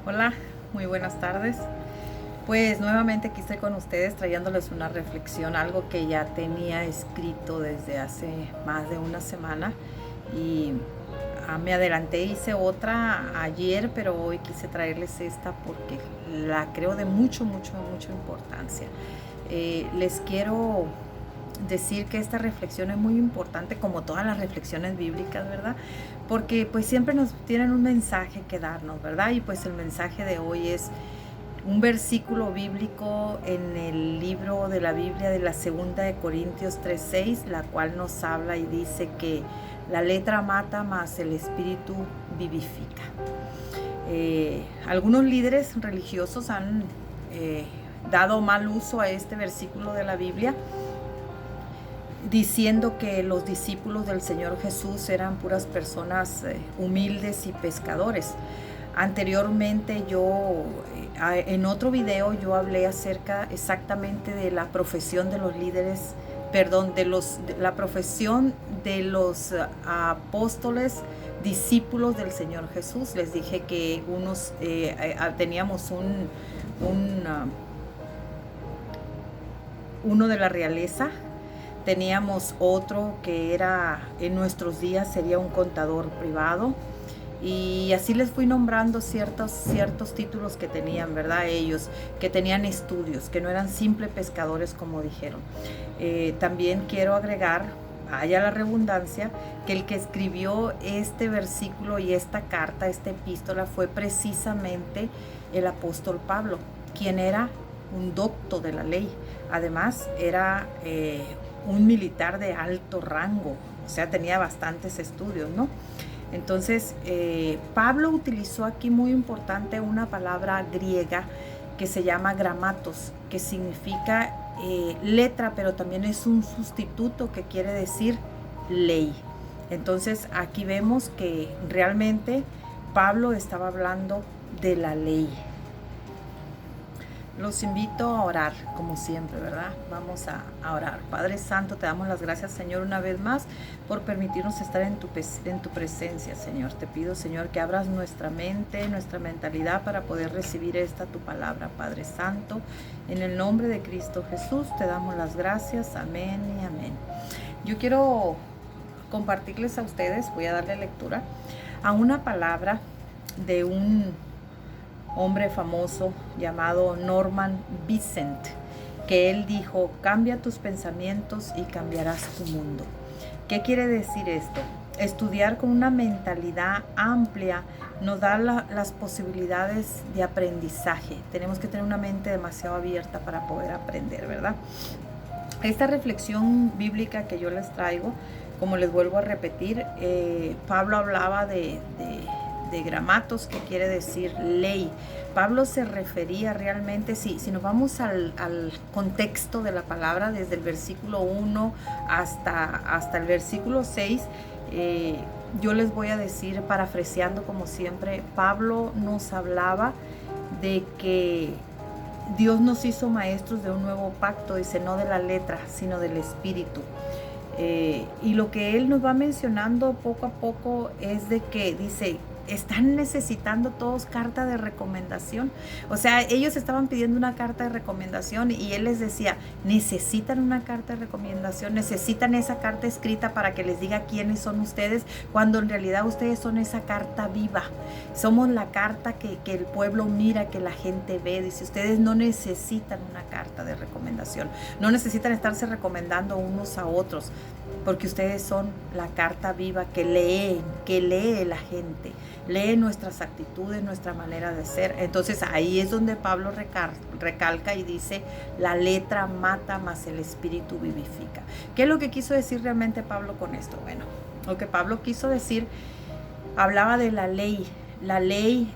Hola, muy buenas tardes. Pues nuevamente aquí estoy con ustedes trayéndoles una reflexión, algo que ya tenía escrito desde hace más de una semana y me adelanté, hice otra ayer, pero hoy quise traerles esta porque la creo de mucha importancia. Les quiero decir que esta reflexión es muy importante, como todas las reflexiones bíblicas, ¿verdad? Porque pues siempre nos tienen un mensaje que darnos, ¿verdad? Y pues el mensaje de hoy es un versículo bíblico en el libro de la Biblia de la segunda de Corintios 3:6, la cual nos habla y dice que la letra mata, mas el espíritu vivifica. Algunos líderes religiosos han dado mal uso a este versículo de la Biblia, diciendo que los discípulos del Señor Jesús eran puras personas humildes y pescadores. Anteriormente en otro video yo hablé acerca exactamente de la profesión de los líderes, perdón, de la profesión de los apóstoles, discípulos del Señor Jesús. Les dije que teníamos uno de la realeza. Teníamos otro que era, en nuestros días sería un contador privado. Y así les fui nombrando ciertos títulos que tenían, ¿verdad? Ellos, que tenían estudios, que no eran simples pescadores como dijeron. También quiero agregar, vaya la redundancia, que el que escribió este versículo y esta carta, esta epístola, fue precisamente el apóstol Pablo, quien era un docto de la ley. Además, era un militar de alto rango, o sea, tenía bastantes estudios, ¿no? Entonces, Pablo utilizó aquí, muy importante, una palabra griega que se llama gramatos, que significa letra, pero también es un sustituto que quiere decir ley. Entonces, aquí vemos que realmente Pablo estaba hablando de la ley. Los invito a orar, como siempre, ¿verdad? Vamos a orar. Padre Santo, te damos las gracias, Señor, una vez más por permitirnos estar en tu presencia, Señor. Te pido, Señor, que abras nuestra mente, nuestra mentalidad para poder recibir tu palabra, Padre Santo. En el nombre de Cristo Jesús, te damos las gracias. Amén y amén. Yo quiero compartirles a ustedes, voy a darle lectura a una palabra de un hombre famoso llamado Norman Vincent, que él dijo: cambia tus pensamientos y cambiarás tu mundo. ¿Qué quiere decir esto? Estudiar con una mentalidad amplia nos da las posibilidades de aprendizaje. Tenemos que tener una mente demasiado abierta para poder aprender, ¿verdad? Esta reflexión bíblica que yo les traigo, como les vuelvo a repetir, Pablo hablaba de gramatos, que quiere decir ley. Pablo se refería realmente, si nos vamos al contexto de la palabra, desde el versículo 1 hasta el versículo 6, yo les voy a decir, parafraseando como siempre, Pablo nos hablaba de que Dios nos hizo maestros de un nuevo pacto, dice, no de la letra, sino del espíritu. Y lo que él nos va mencionando poco a poco es de que dice: están necesitando todos carta de recomendación. O sea, ellos estaban pidiendo una carta de recomendación y él les decía: necesitan una carta de recomendación, necesitan esa carta escrita para que les diga quiénes son ustedes, cuando en realidad ustedes son esa carta viva. Somos la carta que el pueblo mira, que la gente ve. Dice, ustedes no necesitan una carta de recomendación, no necesitan estarse recomendando unos a otros, porque ustedes son la carta viva que lee la gente, lee nuestras actitudes, nuestra manera de ser. Entonces ahí es donde Pablo recalca y dice: la letra mata, mas el espíritu vivifica. ¿Qué es lo que quiso decir realmente Pablo con esto? Bueno, lo que Pablo quiso decir, hablaba de la ley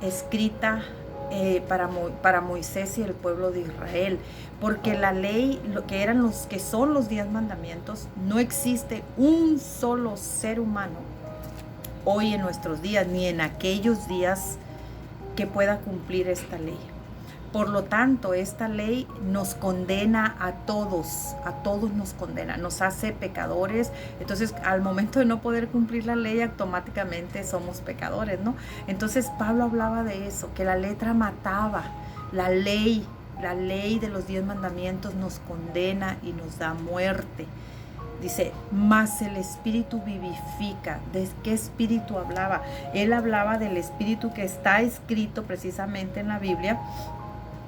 escrita para Moisés y el pueblo de Israel, porque la ley, lo que son los 10 mandamientos, no existe un solo ser humano hoy en nuestros días, ni en aquellos días, que pueda cumplir esta ley. Por lo tanto, esta ley nos condena a todos nos condena, nos hace pecadores. Entonces, al momento de no poder cumplir la ley, automáticamente somos pecadores, ¿no? Entonces, Pablo hablaba de eso, que la letra mataba, la ley de los 10 mandamientos nos condena y nos da muerte. Dice, mas el Espíritu vivifica. ¿De qué Espíritu hablaba? Él hablaba del Espíritu que está escrito precisamente en la Biblia,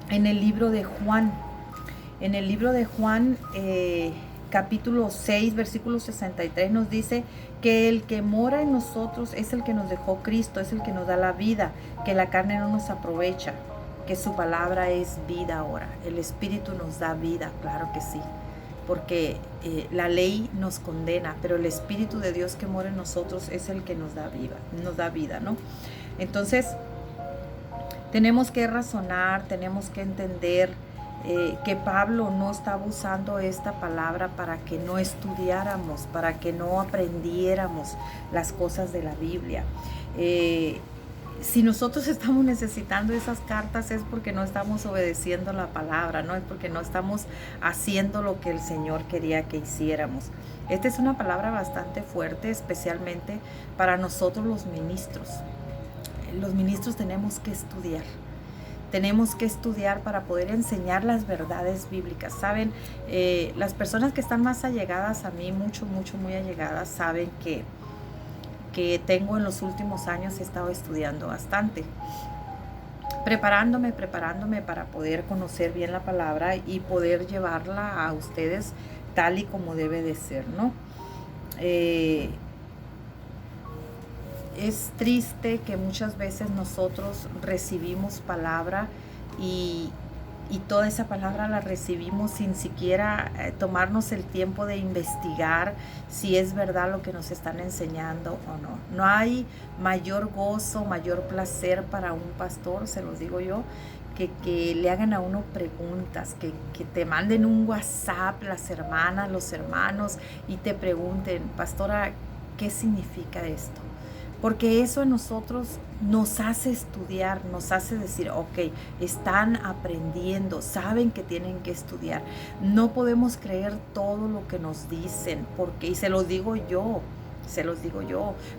en el libro de Juan. En el libro de Juan, capítulo 6, versículo 63, nos dice que el que mora en nosotros es el que nos dejó Cristo, es el que nos da la vida, que la carne no nos aprovecha, que su palabra es vida ahora. El Espíritu nos da vida, claro que sí, porque la ley nos condena, pero el Espíritu de Dios que mora en nosotros es el que nos da vida, ¿no? Entonces, tenemos que razonar, tenemos que entender que Pablo no estaba usando esta palabra para que no estudiáramos, para que no aprendiéramos las cosas de la Biblia. Si nosotros estamos necesitando esas cartas es porque no estamos obedeciendo la palabra, no es porque no estamos haciendo lo que el Señor quería que hiciéramos. Esta es una palabra bastante fuerte, especialmente para nosotros los ministros. Los ministros tenemos que estudiar. Tenemos que estudiar para poder enseñar las verdades bíblicas. Saben, las personas que están más allegadas a mí, muy allegadas, saben que tengo en los últimos años he estado estudiando bastante, preparándome para poder conocer bien la palabra y poder llevarla a ustedes tal y como debe de ser, ¿no? Es triste que muchas veces nosotros recibimos palabra y toda esa palabra la recibimos sin siquiera tomarnos el tiempo de investigar si es verdad lo que nos están enseñando o no. No hay mayor gozo, mayor placer para un pastor, se los digo yo, que le hagan a uno preguntas, que te manden un WhatsApp las hermanas, los hermanos y te pregunten, pastora, ¿qué significa esto? Porque eso a nosotros nos hace estudiar, nos hace decir, ok, están aprendiendo, saben que tienen que estudiar. No podemos creer todo lo que nos dicen, porque, y se los digo yo,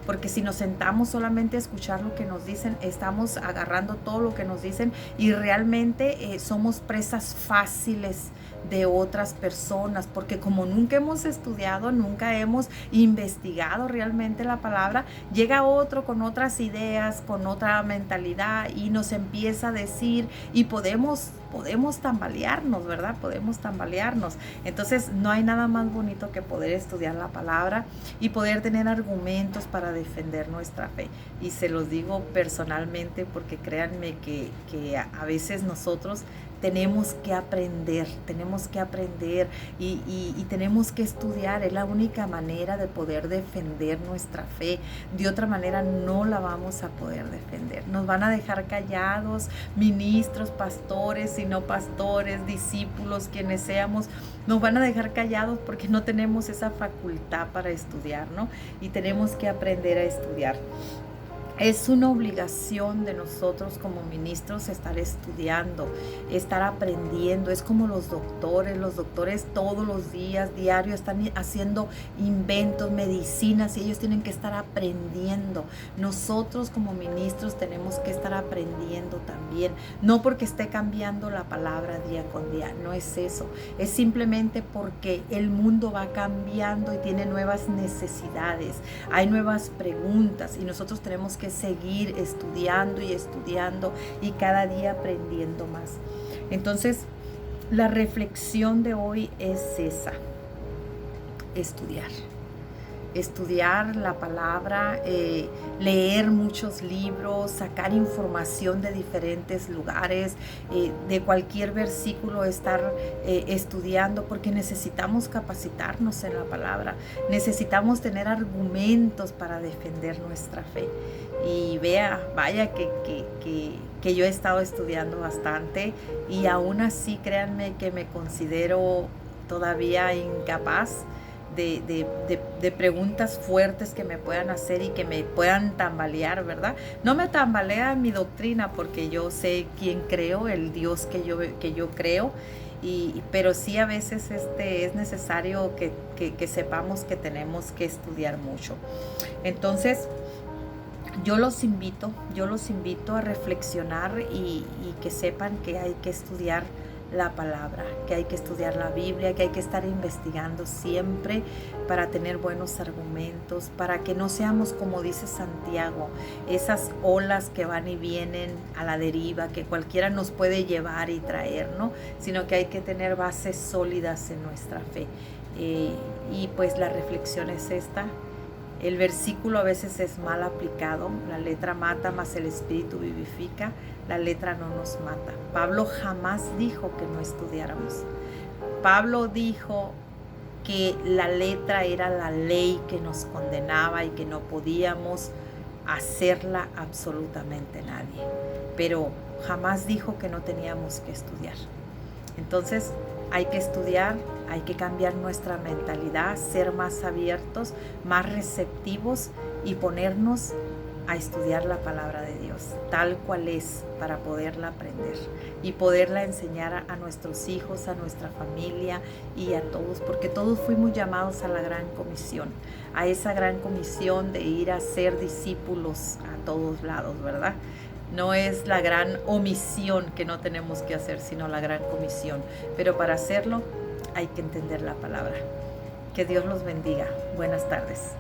porque si nos sentamos solamente a escuchar lo que nos dicen, estamos agarrando todo lo que nos dicen y realmente somos presas fáciles de otras personas, porque como nunca hemos estudiado, nunca hemos investigado realmente la palabra, llega otro con otras ideas, con otra mentalidad y nos empieza a decir y podemos tambalearnos, ¿verdad? Podemos tambalearnos. Entonces no hay nada más bonito que poder estudiar la palabra y poder tener argumentos para defender nuestra fe. Y se los digo personalmente porque créanme que a veces nosotros tenemos que aprender y tenemos que estudiar. Es la única manera de poder defender nuestra fe. De otra manera no la vamos a poder defender. Nos van a dejar callados, ministros, pastores y no pastores, discípulos, quienes seamos, nos van a dejar callados porque no tenemos esa facultad para estudiar, ¿no? Y tenemos que aprender a estudiar. Es una obligación de nosotros como ministros estar estudiando, estar aprendiendo. Es como los doctores todos los días, diario, están haciendo inventos, medicinas y ellos tienen que estar aprendiendo. Nosotros como ministros tenemos que estar aprendiendo también, no porque esté cambiando la palabra día con día, no es eso, es simplemente porque el mundo va cambiando y tiene nuevas necesidades, hay nuevas preguntas y nosotros tenemos que seguir estudiando y cada día aprendiendo más. Entonces, la reflexión de hoy es esa: estudiar la palabra, leer muchos libros, sacar información de diferentes lugares, de cualquier versículo estar estudiando, porque necesitamos capacitarnos en la palabra, necesitamos tener argumentos para defender nuestra fe. Y vaya que yo he estado estudiando bastante y aún así créanme que me considero todavía incapaz de preguntas fuertes que me puedan hacer y que me puedan tambalear, ¿verdad? No me tambalea mi doctrina porque yo sé quién creo, el Dios que yo creo, pero sí a veces es necesario que sepamos que tenemos que estudiar mucho. Entonces, yo los invito a reflexionar y que sepan que hay que estudiar la palabra, que hay que estudiar la Biblia, que hay que estar investigando siempre para tener buenos argumentos, para que no seamos, como dice Santiago, esas olas que van y vienen a la deriva, que cualquiera nos puede llevar y traer, ¿no? Sino que hay que tener bases sólidas en nuestra fe. Y pues la reflexión es esta. El versículo a veces es mal aplicado, la letra mata, mas el espíritu vivifica, la letra no nos mata. Pablo jamás dijo que no estudiáramos. Pablo dijo que la letra era la ley que nos condenaba y que no podíamos hacerla absolutamente nadie. Pero jamás dijo que no teníamos que estudiar. Entonces, hay que estudiar, hay que cambiar nuestra mentalidad, ser más abiertos, más receptivos y ponernos a estudiar la palabra de Dios, tal cual es, para poderla aprender y poderla enseñar a nuestros hijos, a nuestra familia y a todos, porque todos fuimos llamados a la gran comisión, a esa gran comisión de ir a ser discípulos a todos lados, ¿verdad? No es la gran omisión que no tenemos que hacer, sino la gran comisión. Pero para hacerlo hay que entender la palabra. Que Dios los bendiga. Buenas tardes.